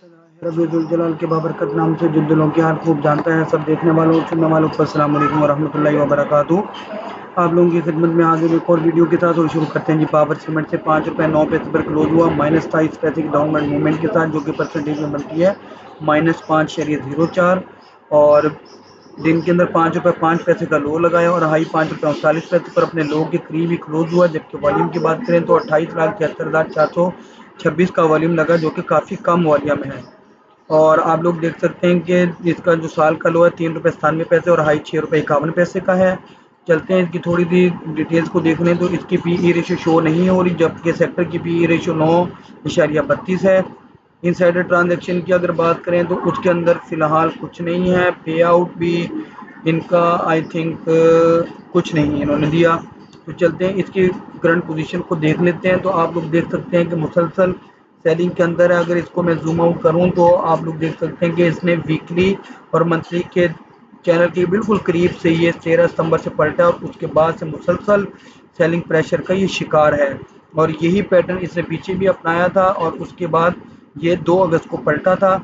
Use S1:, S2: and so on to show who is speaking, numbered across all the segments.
S1: रबीउल जलाल के बाबरकत नाम से जिन दिलों की हाल खूब जानता है, सब देखने वालों और सुनने वालों को अस्सलाम वालेकुम वरहमतुल्लाहि वबरकातुहू। आप लोगों की खिदमत में हाजिर एक और वीडियो के साथ और शुरू करते हैं जी। पावर सीमेंट से ₹5.09 पर क्लोज हुआ -27 पैसे की डाउनवर्ड मूवमेंट के साथ, जो कि परसेंटेज में बनती है -5.04। और दिन के अंदर ₹5.05 का लो लगाया और हाई ₹5.39 पर अपने लो के करीब ही क्लोज हुआ। जबकि वॉल्यूम की बात करें तो 28,73,426 का वॉल्यूम लगा, जो कि काफ़ी कम वॉल्यूम है। और आप लोग देख सकते हैं कि इसका जो साल का लो है ₹3.97 और हाई ₹6.51 का है। चलते हैं इसकी थोड़ी सी डिटेल्स को देख लें तो इसकी पीई रेशियो शो नहीं हो रही, जबकि सेक्टर की पीई रेशियो 9.32 है। इनसाइडर ट्रांजैक्शन की अगर बात करें तो उसके अंदर फ़िलहाल कुछ नहीं है। पे आउट भी इनका आई थिंक कुछ नहीं इन्होंने दिया। तो चलते हैं इसकी करंट पोजीशन को देख लेते हैं। तो आप लोग देख सकते हैं कि मुसलसल सेलिंग के अंदर है। अगर इसको मैं जूम आउट करूं तो आप लोग देख सकते हैं कि इसने वीकली और मंथली के चैनल के बिल्कुल करीब से ये 13 सितंबर से पलटा है और उसके बाद से मुसलसल सेलिंग प्रेशर का ये शिकार है। और यही पैटर्न इसने पीछे भी अपनाया था और उसके बाद ये 2 अगस्त को पलटा था।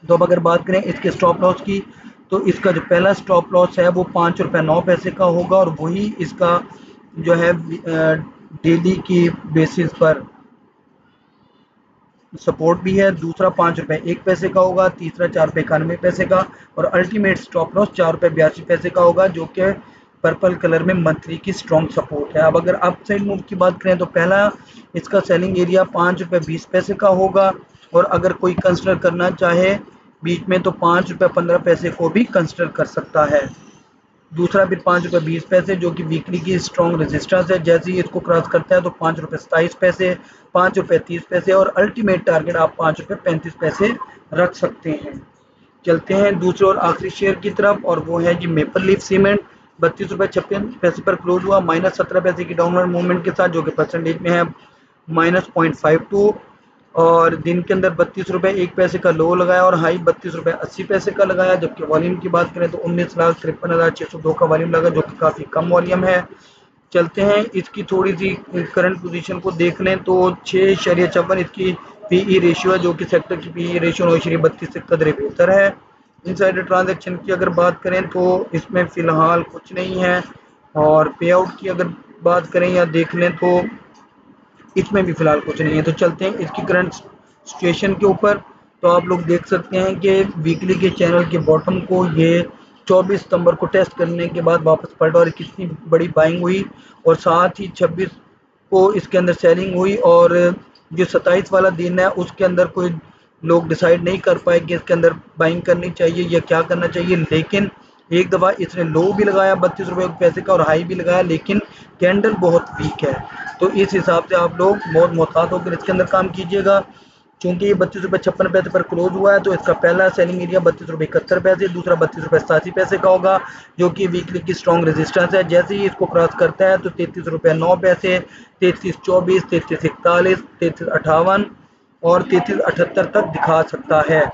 S1: तो अब अगर बात करें इसके स्टॉप लॉस की, तो इसका जो पहला स्टॉप लॉस है वो ₹5.09 का होगा और वही इसका जो है डेली की बेसिस पर सपोर्ट भी है। दूसरा ₹5.01 का होगा, तीसरा ₹4.91 का और अल्टीमेट स्टॉप लॉस ₹4.82 का होगा, जो कि पर्पल कलर में मंथली की स्ट्रॉन्ग सपोर्ट है। अब अगर अप साइड मूव की बात करें तो पहला इसका सेलिंग एरिया ₹5.20 का होगा और अगर कोई कंसिडर करना चाहे बीच में तो ₹5.15 को भी कंसिडर कर सकता है। दूसरा फिर ₹5.20 जो कि वीकली की स्ट्रॉन्ग रेजिस्टेंस है। जैसे ही इसको क्रॉस करता है तो ₹5.27, ₹5.30 और अल्टीमेट टारगेट आप ₹5.35 रख सकते हैं। चलते हैं दूसरे और आखिरी शेयर की तरफ और वो है जी मेपल लीफ सीमेंट। ₹32.56 पर क्लोज हुआ -17 पैसे की डाउनवर्ड मूवमेंट के साथ, जो कि परसेंटेज में है -0.52। और दिन के अंदर ₹32.01 का लो लगाया और हाई ₹32.80 का लगाया। जबकि वॉल्यूम की बात करें तो 19,53,602 का वॉल्यूम लगा, जो कि काफ़ी कम वॉल्यूम है। चलते हैं इसकी थोड़ी सी करंट पोजीशन को देख लें तो 6.54 इसकी पीई रेशियो है, जो कि सेक्टर की पीई रेशियो 9.32 से कदरे बेहतर है। इनसाइडर ट्रांजैक्शन की अगर बात करें तो इसमें फ़िलहाल कुछ नहीं है। और पे आउट की अगर बात करें या देख लें तो इसमें भी फ़िलहाल कुछ नहीं है। तो चलते हैं इसकी करंट सिचुएशन के ऊपर। तो आप लोग देख सकते हैं कि वीकली के चैनल के बॉटम को ये 24 सितंबर को टेस्ट करने के बाद वापस पलटा और कितनी बड़ी बाइंग हुई और साथ ही 26 को इसके अंदर सेलिंग हुई। और जो 27 वाला दिन है उसके अंदर कोई लोग डिसाइड नहीं कर पाए कि इसके अंदर बाइंग करनी चाहिए या क्या करना चाहिए, लेकिन एक दफ़ा इसने लो भी लगाया ₹32 का और हाई भी लगाया, लेकिन कैंडल बहुत वीक है। तो इस हिसाब से आप लोग बहुत मोहतात होकर इसके अंदर काम कीजिएगा। चूँकि ये ₹32.56 पर क्लोज हुआ है तो इसका पहला सेलिंग एरिया ₹32.71, दूसरा ₹32.87 का होगा, जो कि वीकली की स्ट्रॉन्ग रेजिस्टेंस है। जैसे ही इसको क्रॉस करता है तो ₹33.09, 33.24, 33.41, 33.58 और 33.78 तक दिखा सकता है।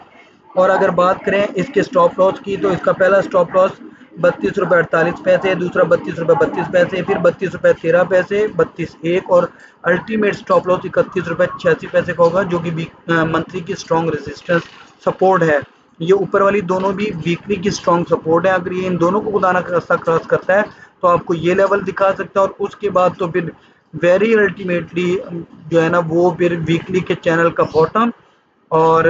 S1: और अगर बात करें इसके स्टॉप लॉस की तो इसका पहला स्टॉप लॉस ₹32.48, दूसरा ₹32.32, फिर ₹32.13, 32.1 और अल्टीमेट स्टॉप लॉस ₹31.86 का होगा, जो कि मंथली की स्ट्रॉन्ग रेजिस्टेंस सपोर्ट है। ये ऊपर वाली दोनों भी वीकली की स्ट्रॉन्ग सपोर्ट है। अगर ये इन दोनों को खुदा ना खास्ता क्रॉस करता है तो आपको ये लेवल दिखा सकता है और उसके बाद तो फिर वेरी अल्टीमेटली जो है ना वो फिर वीकली के चैनल का बॉटम और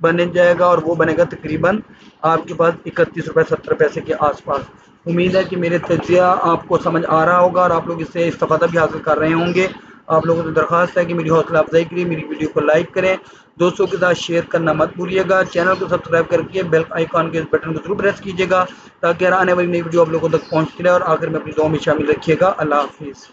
S1: बन जाएगा और वो बनेगा तकरीबन आपके पास ₹31.70 के आसपास। उम्मीद है कि मेरे तजिया आपको समझ आ रहा होगा और आप लोग इससे इस्तेफादा भी हासिल कर रहे होंगे। आप लोगों से दरख्वास्त है कि मेरी हौसला अफजाई के लिए मेरी वीडियो को लाइक करें, दोस्तों के साथ शेयर करना मत भूलिएगा, चैनल को सब्सक्राइब करके बेल आइकॉन के इस बटन को जरूर प्रेस कीजिएगा ताकि हर आने वाली नई वीडियो आप लोगों तक पहुँचती रहे। और आखिर में अपनी दुआ में शामिल रखिएगा। अल्लाह हाफिज़।